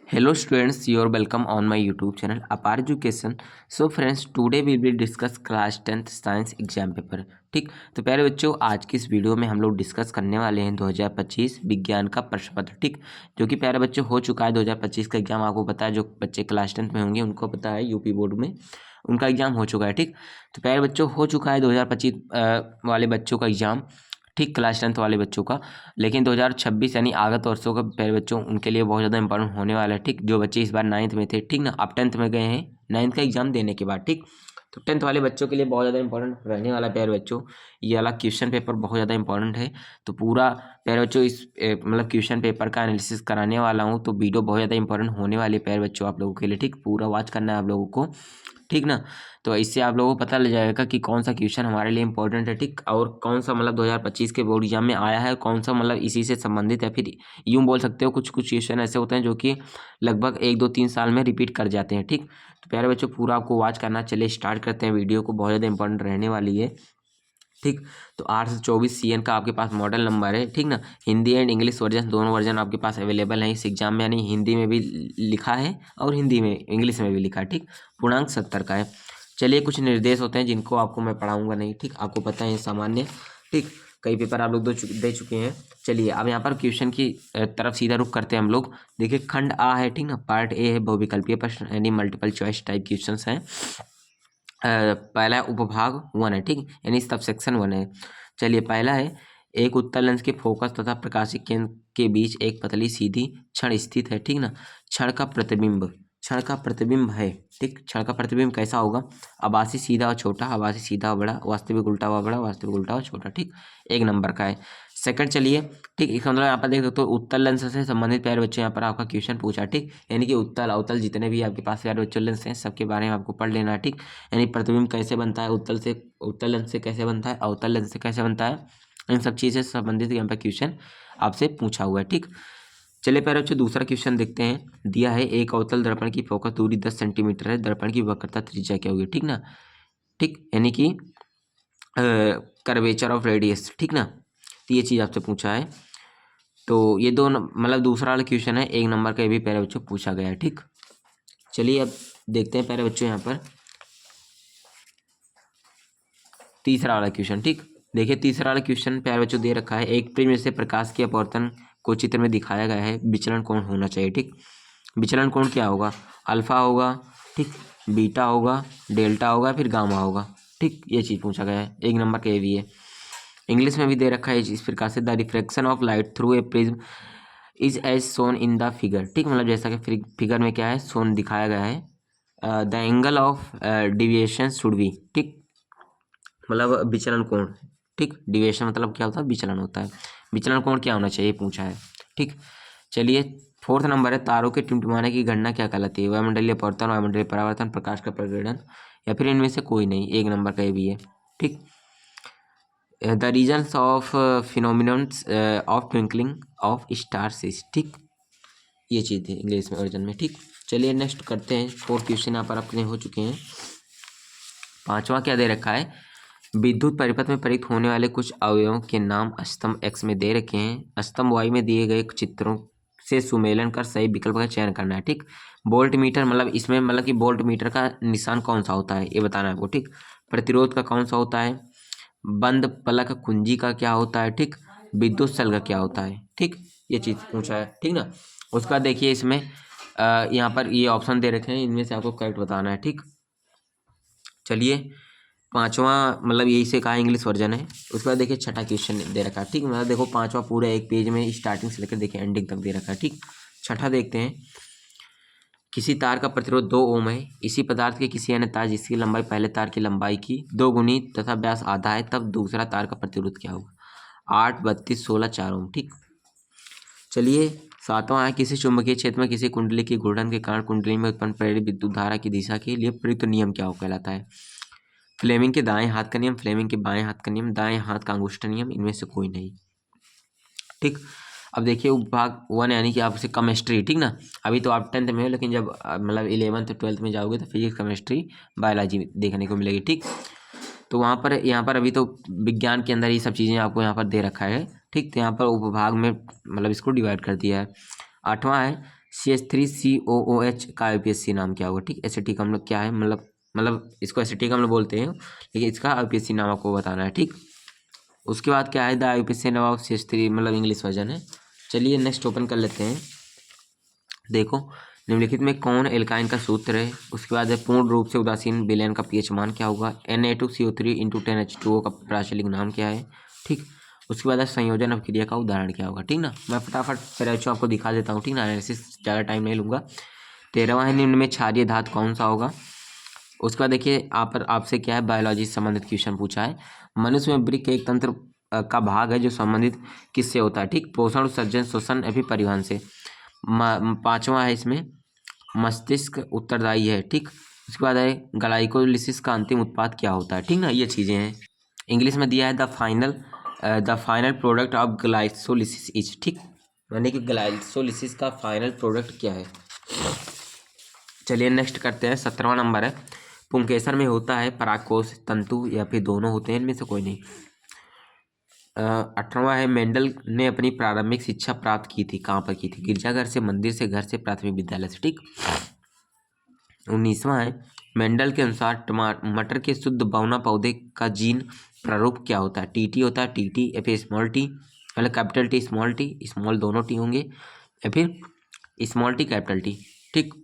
Hello students, you're welcome on my YouTube channel Apar Education. So friends, today we will discuss class 10th science exam paper. ठीक, तो प्यारे बच्चों, आज की इस वीडियो में हम लोग डिस्कस करने वाले हैं 2025 विज्ञान का प्रश्न पत्र। ठीक, जो कि प्यारे बच्चों हो चुका है 2025 का एग्जाम। आपको पता है, जो बच्चे क्लास 10th में होंगे उनको पता है, यूपी बोर्ड में उनका एग्जाम हो चुका है। ठीक, तो प्यारे बच्चों हो चुका है 2025 वाले बच्चों का एग्जाम। ठीक, क्लास 10th वाले बच्चों का। लेकिन 2026 यानी आगत वर्षों का प्यारे बच्चों उनके लिए बहुत ज़्यादा इंपॉर्टेंट होने वाला है। ठीक, जो बच्चे इस बार 9th में थे, ठीक ना, अब 10th में गए हैं 9th का एग्जाम देने के बाद। ठीक, तो 10th वाले बच्चों के लिए बहुत ज़्यादा इंपॉर्टेंट रहने वाला है प्यारे बच्चों। ये वाला क्वेश्चन पेपर बहुत ज़्यादा इंपॉर्टेंट है। तो पूरा प्यारे बच्चों इस मतलब क्वेश्चन पेपर का एनालिसिस कराने वाला हूँ, तो वीडियो बहुत ज़्यादा इंपॉर्टेंट होने वाली है प्यारे बच्चों आप लोगों के लिए। ठीक, पूरा वॉच करना है आप लोगों को। ठीक ना, तो इससे आप लोगों को पता लग जाएगा कि कौन सा क्वेश्चन हमारे लिए इंपॉर्टेंट है। ठीक, और कौन सा मतलब 2025 के बोर्ड एग्जाम में आया है, कौन सा मतलब इसी से संबंधित है। फिर यूँ बोल सकते हो कुछ कुछ क्वेश्चन ऐसे होते हैं जो कि लगभग 1 2 3 साल में रिपीट कर जाते हैं। ठीक, तो प्यारे बच्चों पूरा आपको वॉच करना। चलिए स्टार्ट करते हैं वीडियो को, बहुत ज़्यादा इंपॉर्टेंट रहने वाली है। ठीक, तो 824 CN का आपके पास मॉडल नंबर है। ठीक ना, हिंदी एंड इंग्लिश वर्जन दोनों वर्जन आपके पास अवेलेबल हैं इस एग्जाम में, यानी हिंदी में भी लिखा है और हिंदी में इंग्लिश में भी लिखा है। ठीक, पूर्णांक 70 का है। चलिए कुछ निर्देश होते हैं जिनको आपको मैं पढ़ाऊंगा नहीं। ठीक, आपको पता है सामान्य। ठीक, कई पेपर आप लोग दे चुके हैं। चलिए अब यहाँ पर क्वेश्चन की तरफ सीधा रुख करते हैं हम लोग। देखिए खंड आ है, ठीक ना, पार्ट ए है बहुविकल्पीय प्रश्न यानी मल्टीपल चॉइस टाइप क्वेश्चन हैं। पहला उपभाग 1 है। ठीक, यानी सब सेक्शन 1 है। चलिए पहला है, एक उत्तल लेंस के फोकस तथा प्रकाशिक केंद्र के बीच एक पतली सीधी छड़ स्थित है। ठीक ना, छड़ का प्रतिबिंब है। ठीक, छड़ का प्रतिबिंब कैसा होगा? आभासी सीधा और छोटा, आभासी सीधा और बड़ा, वास्तविक उल्टा हुआ बड़ा, वास्तविक उल्टा हुआ छोटा। ठीक, 1 नंबर का है। सेकंड चलिए, ठीक, इसका मतलब यहाँ पर देख सकते हो उत्तल लेंस से संबंधित प्यारे बच्चे यहाँ पर आपका क्वेश्चन पूछा। ठीक, यानी कि उत्तल अवतल जितने भी आपके पास प्यारे बच्चों लेंस हैं सबके बारे में आपको पढ़ लेना है। ठीक, यानी प्रतिबिंब कैसे बनता है, उत्तल लेंस से कैसे बनता है, अवतल लेंस से कैसे बनता है, इन सब चीज़ से संबंधित यहाँ पर क्वेश्चन आपसे पूछा हुआ है। ठीक, चलिए प्यारे बच्चों दूसरा क्वेश्चन देखते हैं। दिया है एक अवतल दर्पण की फोकस दूरी 10 सेंटीमीटर है, दर्पण की वक्रता त्रिज्या क्या होगी? ठीक ना, ठीक, यानी कि कर्वेचर ऑफ रेडियस। ठीक ना, तो ये चीज़ आपसे पूछा है। तो ये दो मतलब दूसरा वाला क्वेश्चन है, 1 नंबर का, ये भी प्यारे बच्चों पूछा गया है। ठीक, चलिए अब देखते हैं प्यारे बच्चों यहाँ पर तीसरा वाला क्वेश्चन। ठीक, देखिए तीसरा वाला क्वेश्चन प्यारे बच्चों दे रखा है, एक प्रिज्म से प्रकाश के अपवर्तन को चित्र में दिखाया गया है, विचलन कोण होना चाहिए। ठीक, विचलन कोण क्या होगा? अल्फा होगा, ठीक, बीटा होगा, डेल्टा होगा, फिर गामा होगा। ठीक, ये चीज़ पूछा गया है। 1 नंबर का ये भी है। इंग्लिश में भी दे रखा है इस प्रकार से, the refraction of light through a prism is as shown in the figure. ठीक, मतलब जैसा कि फिगर में क्या है, सोन दिखाया गया है। The angle of deviation should be. ठीक, मतलब विचलन कोण। ठीक, डिविएशन मतलब क्या होता है? विचलन होता है। विचलन कोण क्या होना चाहिए पूछा है। ठीक, चलिए 4th नंबर है, तारों के टिमटिमाने की गणना क्या कहलाती है? वायुमंडलीय अपवर्तन, वायुमंडलीय परावर्तन, प्रकाश का प्रकीर्णन, या फिर इनमें से कोई नहीं। 1 नंबर का ये भी है। ठीक, the reasons of phenomenons of twinkling of stars is. ठीक, ये चीज़ थी इंग्लिश में वर्जन में। ठीक, चलिए नेक्स्ट करते हैं। 4 क्वेश्चन यहाँ पर अपने हो चुके हैं। 5वां क्या दे रखा है? विद्युत परिपथ में प्रयुक्त होने वाले कुछ अवयवों के नाम स्तंभ x में दे रखे हैं, स्तंभ y में दिए गए चित्रों से सुमेलन कर सही विकल्प का चयन करना है। ठीक, वोल्ट मीटर मतलब इसमें मतलब कि वोल्ट मीटर का निशान कौन सा होता है ये बताना है आपको। ठीक, प्रतिरोध का कौन सा होता है, बंद पलक कुंजी का क्या होता है, ठीक, विद्युत शल्क का क्या होता है। ठीक, ये चीज़ पूछा है। ठीक ना, उसका देखिए इसमें यहाँ पर ये ऑप्शन दे रखे हैं, इनमें से आपको करेक्ट बताना है। ठीक, चलिए 5वां मतलब यही से कहा इंग्लिश वर्जन है। उसके बाद देखिए छठा क्वेश्चन दे रखा है। ठीक, मतलब देखो 5वां पूरा एक पेज में स्टार्टिंग से लेकर देखिए एंडिंग तक दे रखा है। ठीक, छठा देखते हैं। किसी तार का प्रतिरोध 2 ओम है, इसी पदार्थ के किसी अन्य तार जिसकी लंबाई पहले तार की लंबाई की 2 गुनी तथा व्यास आधा है, तब दूसरा तार का प्रतिरोध क्या होगा? 8 32 16 4 ओम। ठीक, चलिए 7वां है, किसी चुंबकीय क्षेत्र में किसी कुंडली की घूर्णन के कारण कुंडली में उत्पन्न प्रेरित विद्युत धारा की दिशा के लिए प्रयुक्त नियम क्या कहलाता है? फ्लेमिंग के दाएं हाथ का नियम, फ्लेमिंग के बाएं हाथ का नियम, दाएं हाथ का अंगूठा नियम, इनमें से कोई नहीं। ठीक, अब देखिए उपभाग 1 यानी कि आपसे केमिस्ट्री। ठीक ना, अभी तो आप 10th में हो, लेकिन जब मतलब 11th 12th में जाओगे तो फिजिक्स केमिस्ट्री बायोलॉजी देखने को मिलेगी। ठीक, तो वहाँ पर यहाँ पर अभी तो विज्ञान के अंदर ये सब चीज़ें आपको यहाँ पर दे रखा है। ठीक, तो यहाँ पर उपभाग में मतलब इसको डिवाइड कर दिया है। 8वां है, CH3COOH का IUPAC नाम क्या होगा, ठीक। एसिटिक अम्ल क्या है, मतलब इसको एसिटिक अम्ल बोलते हैं, लेकिन इसका IUPAC नाम आपको बताना है, ठीक। उसके बाद क्या है, the IUPAC name of CH3, मतलब इंग्लिश वर्जन है। चलिए नेक्स्ट ओपन कर लेते हैं। देखो, निम्नलिखित में कौन एल्काइन का सूत्र है। उसके बाद है पूर्ण रूप से उदासीन विलयन का pH मान क्या होगा। Na2CO3 × 10H2O का प्राचलिक नाम क्या है, ठीक। उसके बाद है संयोजन अभिक्रिया का उदाहरण क्या होगा, ठीक ना। मैं फटाफट पहले आपको दिखा देता हूँ, ठीक ना, एनालिसिस ज़्यादा टाइम नहीं लूँगा। 13वां है, निम्न में क्षारीय धातु कौन सा होगा। उसके बाद देखिए आप पर आपसे क्या है, बायोलॉजी से संबंधित क्वेश्चन पूछा है। मनुष्य में वृक्क एक तंत्र का भाग है जो संबंधित किससे होता है, ठीक। पोषण, उत्सर्जन, श्वसन या फिर परिवहन से। 5वां है इसमें मस्तिष्क उत्तरदायी है, ठीक। उसके बाद है ग्लाइकोलिसिस का अंतिम उत्पाद क्या होता है, ठीक ना। ये चीज़ें हैं। इंग्लिश में दिया है the final product of glycolysis is, ठीक, यानी कि ग्लाइकोलिसिस का फाइनल प्रोडक्ट क्या है। चलिए नेक्स्ट करते हैं। 17वां नंबर है, पुंकेसर में होता है परागकोश, तंतु या फिर दोनों होते हैं, इनमें से कोई नहीं। 18वां है, मेंडल ने अपनी प्रारंभिक शिक्षा प्राप्त की थी, कहाँ पर की थी। गिरजाघर से, मंदिर से, घर से, प्राथमिक विद्यालय से, ठीक। 19वां है, मेंडल के अनुसार मटर के शुद्ध बौना पौधे का जीन प्रारूप क्या होता है। TT होता है, TT या फिर स्मॉल टी, मतलब capital T small T, small दोनों टी होंगे, या फिर स्मॉल टी कैपिटल टी, ठीक।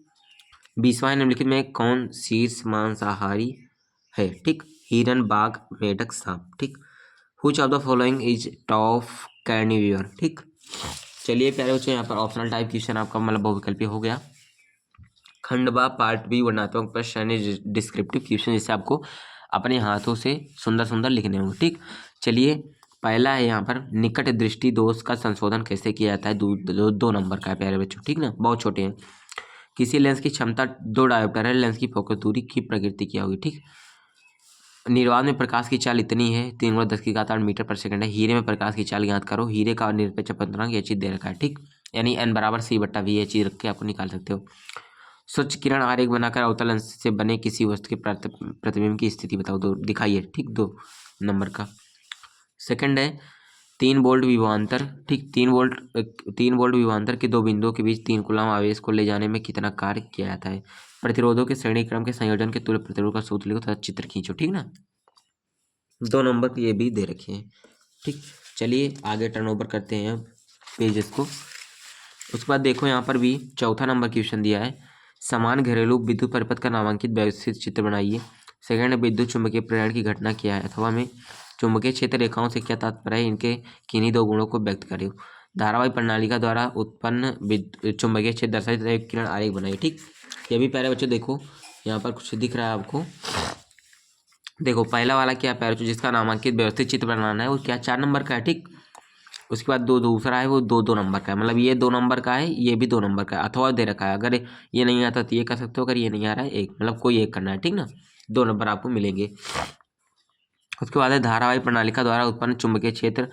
20वां है, निम्नलिखित में कौन शीर्ष मांसाहारी है, ठीक। हिरन, बाघ, मेढक, सांप, ठीक। Which of the following is top carnivore, ठीक। चलिए प्यारे बच्चों, यहाँ पर ऑप्शनल टाइप क्वेश्चन आपका मतलब बहुविकल्पीय हो गया। खंड बा पार्ट बी वर्णात्मक प्रश्न यानी डिस्क्रिप्टिव क्वेश्चन, जिसे आपको अपने हाथों से सुंदर सुंदर लिखने होंगे, ठीक। चलिए पहला है यहाँ पर, निकट दृष्टि दोष का संशोधन कैसे किया जाता है। दो नंबर का है प्यारे बच्चों, ठीक ना, बहुत छोटे हैं। किसी लेंस की क्षमता 2 डायोप्टर है, लेंस की फोकस दूरी की प्रकृति क्या होगी, ठीक। निर्वात में प्रकाश की चाल इतनी है, 3×10⁸ मीटर पर सेकंड है। हीरे में प्रकाश की चाल ज्ञात करो। हीरे का निरपेक्ष अपवर्तनांक ये चीज दे रखा है, ठीक, यानी n = c/v, ये चीज रख के आपको निकाल सकते हो। स्वच्छ किरण आरेख बनाकर अवतल लेंस से बने किसी वस्तु के प्रतिबिंब की स्थिति बताओ, दो दिखाइए, ठीक, 2 नंबर का। सेकंड है 3 वोल्ट विभवांतर, ठीक, 3 वोल्ट विभवांतर के 2 बिंदुओं के बीच 3 कूलम आवेश को ले जाने में कितना कार्य किया जाता है। प्रतिरोधों के श्रेणी क्रम के संयोजन के तुल्य प्रतिरोध का सूत्र लिखो तथा चित्र खींचो, ठीक ना। 2 नंबर ये भी दे रखे हैं, ठीक। चलिए आगे टर्न ओवर करते हैं अब पेजेस को। उसके बाद देखो यहाँ पर भी चौथा नंबर क्वेश्चन दिया है, समान घरेलू विद्युत परिपथ का नामांकित व्यवस्थित चित्र बनाइए। सेकंड है, विद्युत चुंबकीय प्रेरण की घटना क्या है, अथवा में चुंबकीय क्षेत्र रेखाओं से क्या तात्पर्य है, इनके किन्हीं 2 गुणों को व्यक्त करें। धारावाही प्रणालिका द्वारा उत्पन्न चुंबकीय क्षेत्र दर्शाई तथा एक किरण आरेख बनाइए, ठीक। ये भी प्यारे बच्चों देखो यहाँ पर कुछ दिख रहा है आपको। देखो पहला वाला क्या प्यारे बच्चों, जिसका नामांकित व्यवस्थित चित्र बनाना है, वो क्या 4 नंबर का है, ठीक। उसके बाद दूसरा है वो 2 नंबर का है, मतलब ये 2 नंबर का है, ये भी 2 नंबर का है, अथवा दे रखा है। अगर ये नहीं आता तो ये कर सकते हो, अगर ये नहीं आ रहा है एक, मतलब कोई एक करना है, ठीक ना। 2 नंबर आपको मिलेंगे। उसके बाद है धारावाही प्रणालिका द्वारा उत्पन्न चुंबकीय क्षेत्र,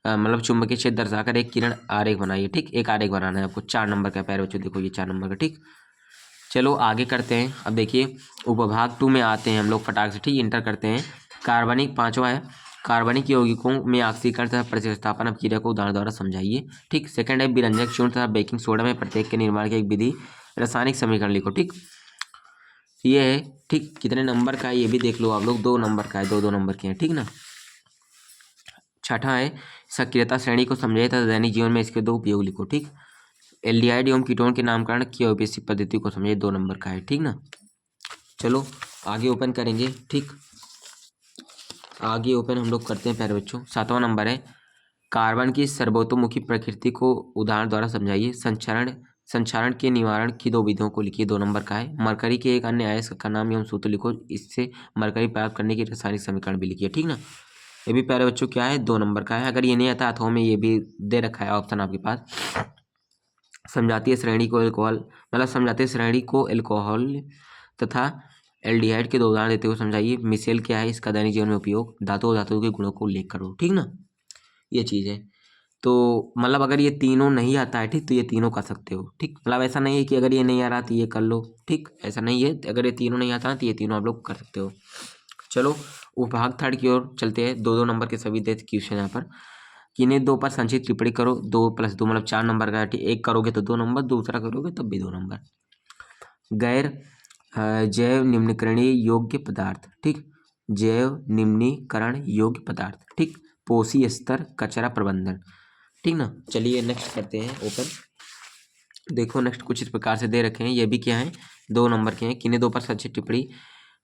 मतलब चुंबकीय क्षेत्र दर्शाकर एक किरण आरेख बनाइए, ठीक। एक आरेख बनाना है आपको, 4 नंबर का प्यारे बच्चों, देखो ये 4 नंबर का, ठीक। चलो आगे करते हैं। अब देखिए उपभाग 2 में आते हैं हम लोग फटाक से, ठीक, इंटर करते हैं। कार्बनिक 5वां है, कार्बनिक यौगिकों में ऑक्सीकरण तथा प्रतिस्थापन अपक्रिया को उदाहरण द्वारा समझाइए, ठीक। सेकंड है, विरंजक चूर्ण तथा बेकिंग सोडा में प्रत्येक के निर्माण की एक विधि रासायनिक समीकरण लिखो, ठीक। ये है, ठीक। कितने नंबर का है ये भी देख लो आप लोग, 2 नंबर का है, 2 नंबर के हैं, ठीक ना। छठा है, सक्रियता श्रेणी को समझाइए तथा दैनिक जीवन में इसके 2 उपयोग लिखो, ठीक। एल्डिहाइड एवं कीटोन के नामकरण की औपनिवेशिक पद्धति को समझिए, 2 नंबर का है, ठीक ना। चलो आगे ओपन करेंगे, ठीक। आगे ओपन हम लोग करते हैं प्यारे बच्चों। 7वां नंबर है, कार्बन की सर्वतोमुखी प्रकृति को उदाहरण द्वारा समझाइए। संक्षारण के निवारण की 2 विधियों को लिखिए, 2 नंबर का है। मरकरी के एक अन्य अयस्क का नाम एवं सूत्र लिखो, इससे मरकरी प्राप्त करने की रासायनिक समीकरण भी लिखिए, ठीक ना। ये भी प्यारे बच्चों क्या है, 2 नंबर का है। अगर ये नहीं आता अथवा में ये भी दे रखा है ऑप्शन आपके पास। समझातीय श्रेणी को एल्कोहल, मतलब समझातीय श्रेणी को एल्कोहल तथा एल्डिहाइड के 2 उदाहरण देते हुए समझाइए। मिसेल क्या है, इसका दैनिक जीवन में उपयोग। धातु के गुणों को उल्लेख करो, ठीक ना। ये चीज़ है। तो मतलब अगर ये तीनों नहीं आता है, ठीक, तो ये तीनों कर सकते हो, ठीक। मतलब ऐसा नहीं है कि अगर ये नहीं आ रहा तो ये कर लो, ठीक, ऐसा नहीं है। अगर ये तीनों नहीं आता तो ये तीनों आप लोग कर सकते हो। चलो उपभाग 3 की ओर चलते हैं। 2 नंबर के सभी देते क्वेश्चन यहाँ पर। किन्हीं दो पर संक्षिप्त टिप्पणी करो। 2 + 2 मतलब 4 नंबर का है। ठीक, एक करोगे तो 2 नंबर, दूसरा करोगे तब भी 2 नंबर। गैर जैव निम्नीकरणीय योग्य पदार्थ। ठीक, जैव निम्नीकरण योग्य पदार्थ। ठीक, पोषी स्तर, कचरा प्रबंधन। ठीक ना, चलिए नेक्स्ट करते हैं ओपन। देखो नेक्स्ट कुछ इस प्रकार से दे रखे हैं, ये भी क्या है 2 नंबर के हैं। किन्हीं दो पर संक्षिप्त टिप्पणी,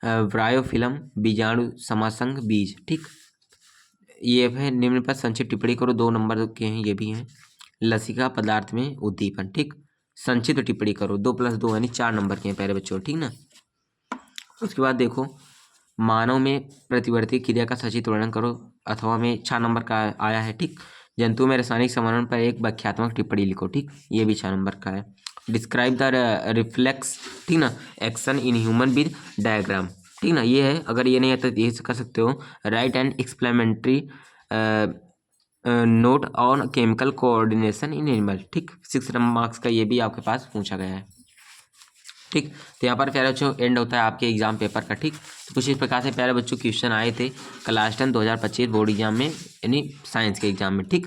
ब्रायोफिलम, बीजाणु समासंग बीज। ठीक, ये है निम्न पर संक्षिप्त टिप्पणी करो। 2 नंबर के हैं, ये भी हैं। लसिका पदार्थ में उद्दीपन। ठीक, संक्षिप्त टिप्पणी करो। 2 + 2 यानी 4 नंबर के हैं प्यारे बच्चों। ठीक ना, उसके बाद देखो मानव में प्रतिवर्ती क्रिया का संक्षिप्त वर्णन करो, अथवा में 6 नंबर का आया है। ठीक, जंतु में रासायनिक समारण पर एक व्याख्यात्मक टिप्पणी लिखो। ठीक, ये भी 6 नंबर का है। डिस्क्राइब द रिफ्लेक्स, ठीक ना, action in human with diagram. ठीक ना, ये है, अगर ये नहीं आता तो ये कर सकते हो। Right and explanatory note on chemical coordination in animal. ठीक, 6 मार्क्स का ये भी आपके पास पूछा गया है। ठीक, तो यहाँ पर प्यारे बच्चों एंड होता है आपके एग्जाम पेपर का। ठीक, तो कुछ इस प्रकार से प्यारे बच्चों क्वेश्चन आए थे क्लास 10 2025 बोर्ड एग्जाम में, यानी साइंस के एग्जाम में। ठीक,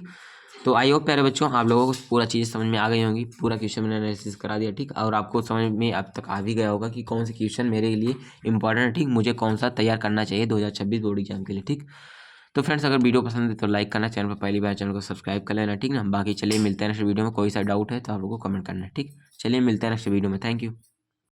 तो आई होप प्यारे बच्चों आप लोगों को पूरा चीज़ समझ में आ गई होंगी। पूरा क्वेश्चन मैंने एनालिसिस करा दिया। ठीक, और आपको समझ में अब तक आ भी गया होगा कि कौन से क्वेश्चन मेरे लिए इंपॉर्टेंट है। ठीक, मुझे कौन सा तैयार करना चाहिए 2026 बोर्ड एग्जाम के लिए। ठीक, तो फ्रेंड्स अगर वीडियो पसंद है तो लाइक करना, चैनल पर पहली बार चैनल को सब्सक्राइब कर लेना। ठीक ना, बाकी चलिए मिलते हैं नेक्स्ट वीडियो में। कोई सा डाउट है तो आप लोगों को कमेंट करना है। ठीक, चलिए मिलते हैं नेक्स्ट वीडियो में। Thank you.